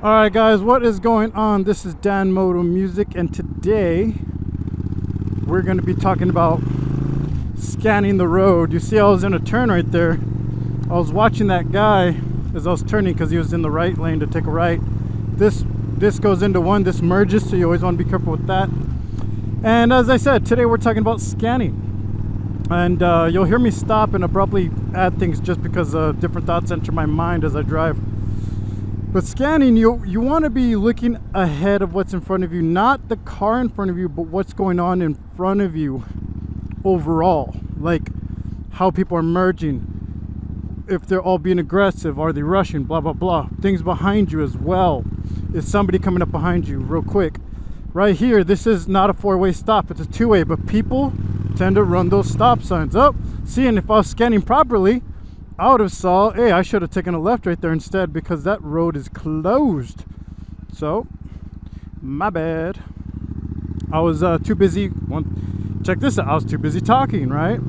Alright guys, what is going on? This is Dan Moto Music, and today we're going to be talking about scanning the road. You see I was in a turn right there. I was watching that guy as I was turning because he was in the right lane to take a right. This goes into one, this merges, so you always want to be careful with that. And as I said, today we're talking about scanning. And you'll hear me stop and abruptly add things just because different thoughts enter my mind as I drive. But scanning, you want to be looking ahead of what's in front of you, not the car in front of you, but what's going on in front of you overall. Like how people are merging, if they're all being aggressive, are they rushing, blah, blah, blah. Things behind you as well. Is somebody coming up behind you real quick? Right here, this is not a four-way stop, it's a two-way, but people tend to run those stop signs up. See, and if I was scanning properly, I would have saw, hey, I should have taken a left right there instead because that road is closed. So, my bad. I was too busy. Check this out. I was too busy talking, right?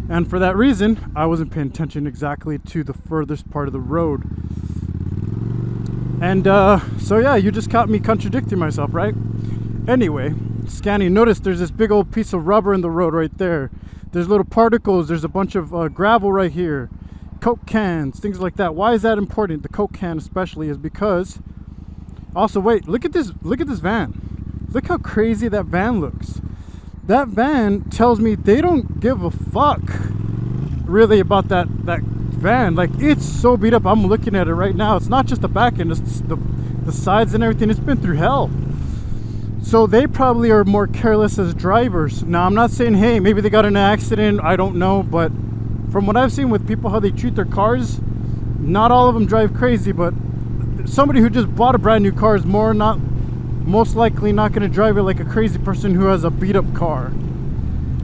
And for that reason, I wasn't paying attention exactly to the furthest part of the road. And so yeah, you just caught me contradicting myself, right? Anyway, scanning. Notice there's this big old piece of rubber in the road right there. There's little particles. There's a bunch of gravel right here. Coke cans, things like that. Why is that important? The Coke can especially is because. Also, wait. Look at this van. Look how crazy that van looks. That van tells me they don't give a fuck really about that van. Like, it's so beat up. I'm looking at it right now. It's not just the back end. It's the sides and everything. It's been through hell. So they probably are more careless as drivers. Now, I'm not saying, hey, maybe they got in an accident. I don't know. But from what I've seen with people, how they treat their cars, not all of them drive crazy. But somebody who just bought a brand new car is most likely not going to drive it like a crazy person who has a beat up car.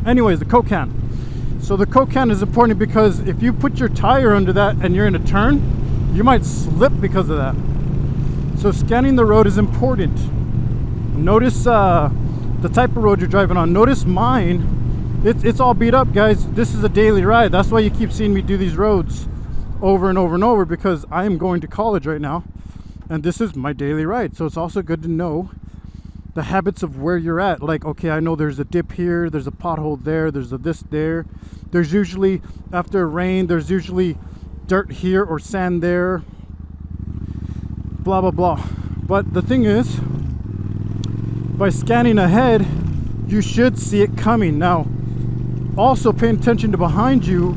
Anyways, the Coke can. So the Coke can is important because if you put your tire under that and you're in a turn, you might slip because of that. So scanning the road is important. Notice the type of road you're driving on. Notice mine. It's all beat up, guys. This is a daily ride. That's why you keep seeing me do these roads over and over and over, because I am going to college right now and this is my daily ride. So it's also good to know the habits of where you're at. Like, okay, I know there's a dip here, there's a pothole there, there's a this there. There's usually, after rain, there's usually dirt here or sand there, blah blah blah. But the thing is, by scanning ahead, you should see it coming. Now, also paying attention to behind you,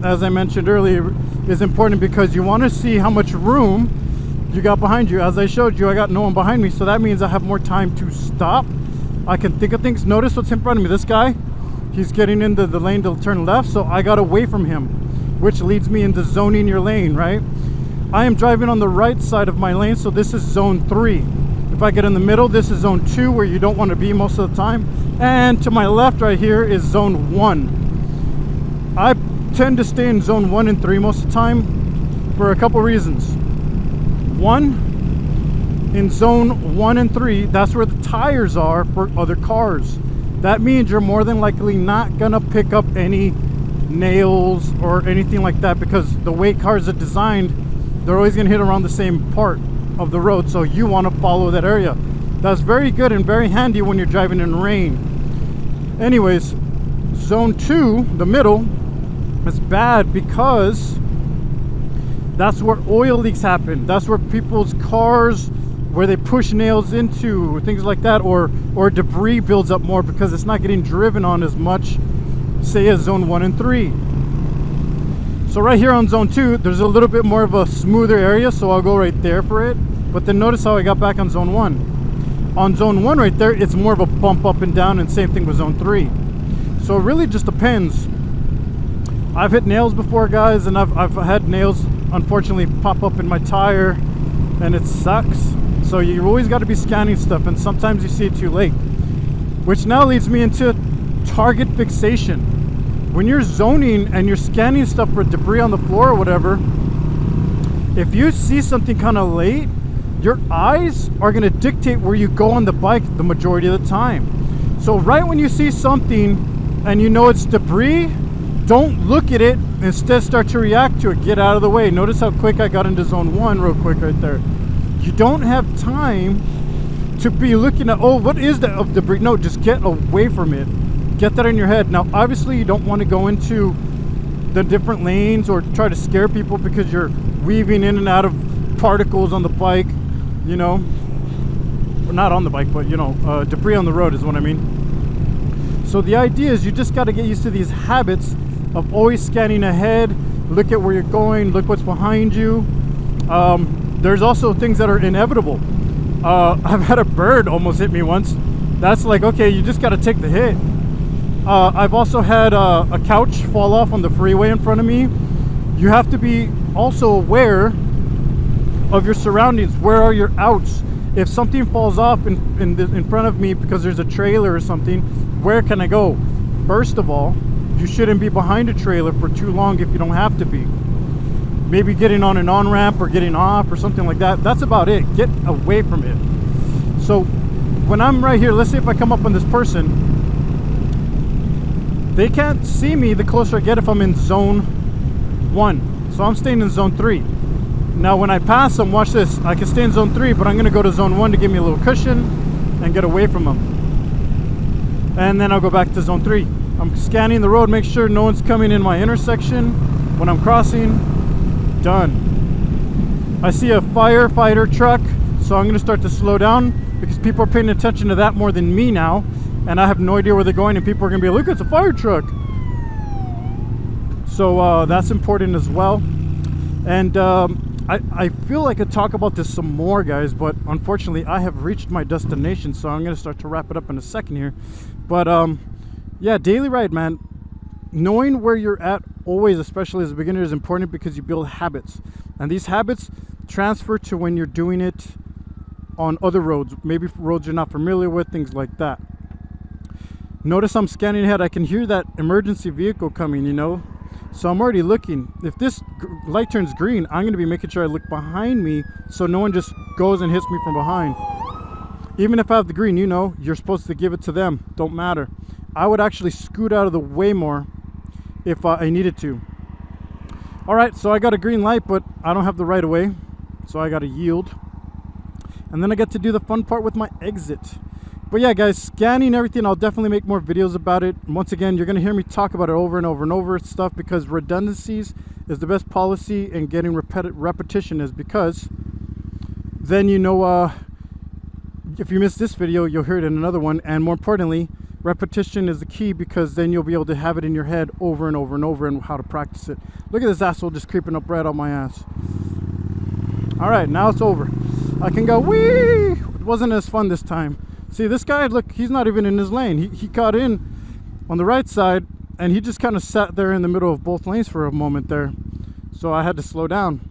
as I mentioned earlier, is important because you want to see how much room you got behind you. As I showed you, I got no one behind me, so that means I have more time to stop. I can think of things. Notice what's in front of me. This guy, he's getting into the lane to turn left, so I got away from him, which leads me into zoning your lane, right? I am driving on the right side of my lane, so this is zone 3. If I get in the middle, this is zone 2, where you don't want to be most of the time. And to my left right here is zone 1. I tend to stay in zone 1 and 3 most of the time for a couple reasons. One, in zone 1 and 3, that's where the tires are for other cars. That means you're more than likely not gonna pick up any nails or anything like that, because the way cars are designed, they're always gonna hit around the same part of the road, so you want to follow that area. That's very good and very handy when you're driving in rain. Anyways, zone 2, the middle, is bad because that's where oil leaks happen. That's where people's cars, where they push nails into, things like that, or debris builds up more because it's not getting driven on as much, say, as zone 1 and 3. So right here on zone 2, there's a little bit more of a smoother area, so I'll go right there for it. But then notice how I got back on zone 1. On zone 1 right there, it's more of a bump up and down, and same thing with zone 3. So it really just depends. I've hit nails before, guys, and I've had nails unfortunately pop up in my tire, and it sucks. So you always got to be scanning stuff, and sometimes you see it too late. Which now leads me into target fixation. When you're zoning and you're scanning stuff for debris on the floor or whatever, if you see something kind of late, your eyes are going to dictate where you go on the bike the majority of the time. So right when you see something and you know it's debris, don't look at it instead start to react to it. Get out of the way. Notice how quick I got into zone 1 real quick right there. You don't have time to be looking at, oh, what is that of debris? No, just get away from it. Get that in your head. Now, obviously, you don't want to go into the different lanes or try to scare people because you're weaving in and out of particles on the bike, you know. Or not on the bike, but, you know, debris on the road is what I mean. So the idea is you just got to get used to these habits of always scanning ahead, look at where you're going, look what's behind you. There's also things that are inevitable. I've had a bird almost hit me once. That's like, okay, you just got to take the hit. I've also had a couch fall off on the freeway in front of me. You have to be also aware of your surroundings. Where are your outs? If something falls off in front of me because there's a trailer or something, where can I go? First of all, you shouldn't be behind a trailer for too long if you don't have to be. Maybe getting on an on-ramp or getting off or something like that. That's about it. Get away from it. So when I'm right here, let's say if I come up on this person, they can't see me the closer I get if I'm in zone 1. So I'm staying in zone 3. Now when I pass them, watch this. I can stay in zone 3, but I'm going to go to zone 1 to give me a little cushion and get away from them. And then I'll go back to zone 3. I'm scanning the road, make sure no one's coming in my intersection when I'm crossing. Done. I see a firefighter truck, so I'm going to start to slow down because people are paying attention to that more than me now. And I have no idea where they're going, and people are going to be like, look, it's a fire truck. So that's important as well. And I feel like I could talk about this some more, guys, but unfortunately I have reached my destination, so I'm going to start to wrap it up in a second here. But yeah, daily ride, man. Knowing where you're at always, especially as a beginner, is important because you build habits. And these habits transfer to when you're doing it on other roads, maybe roads you're not familiar with, things like that. Notice I'm scanning ahead. I can hear that emergency vehicle coming, you know. So I'm already looking. If this light turns green, I'm going to be making sure I look behind me so no one just goes and hits me from behind. Even if I have the green, you know, you're supposed to give it to them. Don't matter. I would actually scoot out of the way more if I needed to. All right, so I got a green light, but I don't have the right of way. So I got to yield. And then I get to do the fun part with my exit. But yeah, guys, scanning everything, I'll definitely make more videos about it. Once again, you're going to hear me talk about it over and over and over stuff because redundancies is the best policy, and getting repetition is, because then you know if you miss this video, you'll hear it in another one. And more importantly, repetition is the key, because then you'll be able to have it in your head over and over and over and how to practice it. Look at this asshole just creeping up right on my ass. All right, now it's over. I can go, whee! It wasn't as fun this time. See, this guy, look, he's not even in his lane. He got in on the right side, and he just kind of sat there in the middle of both lanes for a moment there. So I had to slow down.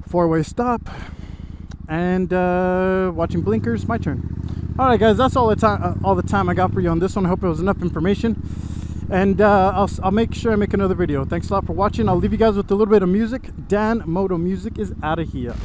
Four-way stop. And watching blinkers, my turn. All right, guys, that's all the time I got for you on this one. I hope it was enough information. And I'll make sure I make another video. Thanks a lot for watching. I'll leave you guys with a little bit of music. Dan Moto Music is out of here.